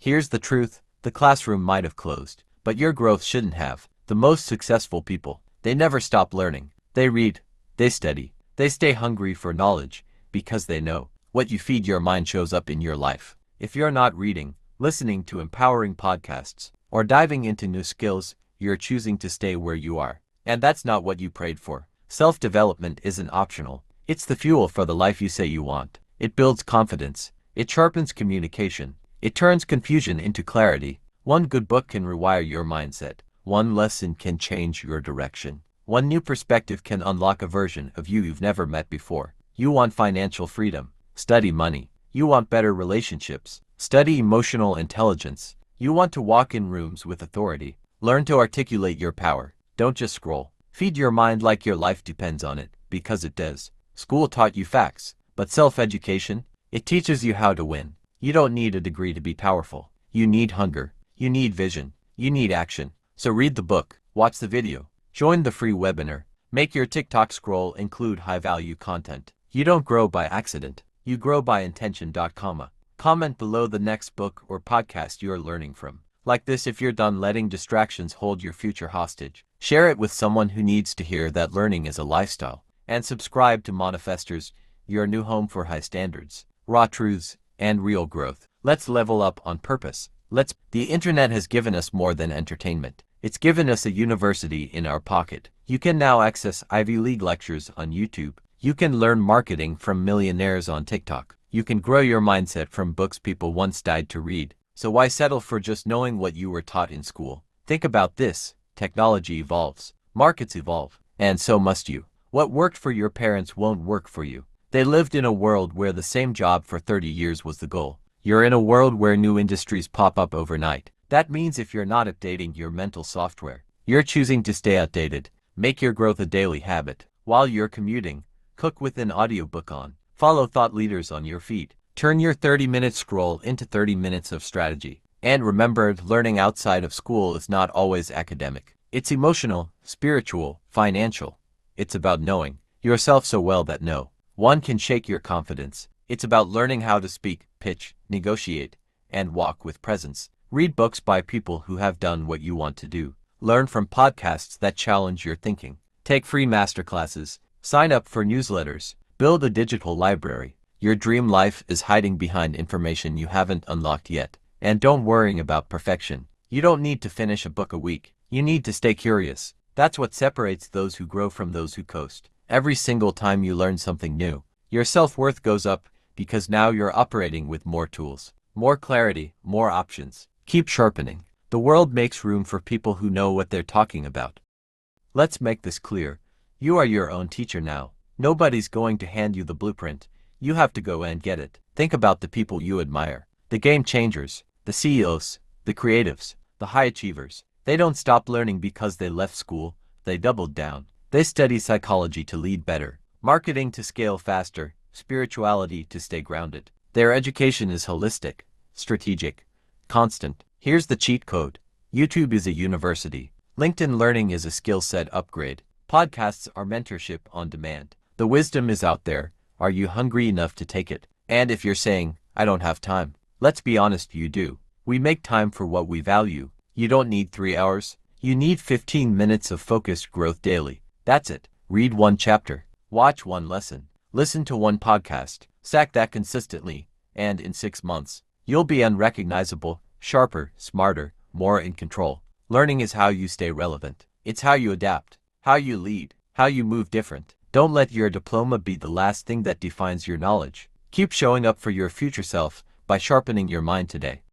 Here's the truth, the classroom might have closed, but your growth shouldn't have. The most successful people, they never stop learning. They read, they study, they stay hungry for knowledge, because they know what you feed your mind shows up in your life. If you're not reading, listening to empowering podcasts, or diving into new skills, you're choosing to stay where you are. And that's not what you prayed for. Self-development isn't optional. It's the fuel for the life you say you want. It builds confidence. It sharpens communication. It turns confusion into clarity. One good book can rewire your mindset. One lesson can change your direction. One new perspective can unlock a version of you you've never met before. You want financial freedom? Study money. You want better relationships? Study emotional intelligence. You want to walk in rooms with authority? Learn to articulate your power. Don't just scroll. Feed your mind like your life depends on it, because it does. School taught you facts, but self-education, it teaches you how to win. You don't need a degree to be powerful. You need hunger. You need vision. You need action. So read the book, watch the video, join the free webinar, make your TikTok scroll include high-value content. You don't grow by accident. You grow by intention. Comment below the next book or podcast you're learning from. Like this if you're done letting distractions hold your future hostage. Share it with someone who needs to hear that learning is a lifestyle. And subscribe to Monifestors, your new home for high standards, raw truths, and real growth. Let's level up on purpose. The internet has given us more than entertainment. It's given us a university in our pocket. You can now access Ivy League lectures on YouTube. You can learn marketing from millionaires on TikTok. You can grow your mindset from books people once died to read. So why settle for just knowing what you were taught in school? Think about this. Technology evolves. Markets evolve. And so must you. What worked for your parents won't work for you. They lived in a world where the same job for 30 years was the goal. You're in a world where new industries pop up overnight. That means if you're not updating your mental software, you're choosing to stay outdated. Make your growth a daily habit. While you're commuting, cook with an audiobook on. Follow thought leaders on your feed. Turn your 30-minute scroll into 30 minutes of strategy. And remember, learning outside of school is not always academic. It's emotional, spiritual, financial. It's about knowing yourself so well that no one can shake your confidence. It's about learning how to speak, pitch, negotiate, and walk with presence. Read books by people who have done what you want to do. Learn from podcasts that challenge your thinking. Take free masterclasses. Sign up for newsletters. Build a digital library. Your dream life is hiding behind information you haven't unlocked yet. And don't worry about perfection. You don't need to finish a book a week. You need to stay curious. That's what separates those who grow from those who coast. Every single time you learn something new, your self-worth goes up because now you're operating with more tools, more clarity, more options. Keep sharpening. The world makes room for people who know what they're talking about. Let's make this clear. You are your own teacher now. Nobody's going to hand you the blueprint. You have to go and get it. Think about the people you admire. The game changers, the CEOs, the creatives, the high achievers. They don't stop learning because they left school. They doubled down. They study psychology to lead better, marketing to scale faster, spirituality to stay grounded. Their education is holistic, strategic, constant. Here's the cheat code. YouTube is a university. LinkedIn Learning is a skill set upgrade. Podcasts are mentorship on demand. The wisdom is out there. Are you hungry enough to take it? And if you're saying, I don't have time, let's be honest, you do. We make time for what we value. You don't need 3 hours. You need 15 minutes of focused growth daily. That's it. Read one chapter. Watch one lesson. Listen to one podcast. Stack that consistently. And in 6 months, you'll be unrecognizable, sharper, smarter, more in control. Learning is how you stay relevant. It's how you adapt, how you lead, how you move different. Don't let your diploma be the last thing that defines your knowledge. Keep showing up for your future self by sharpening your mind today.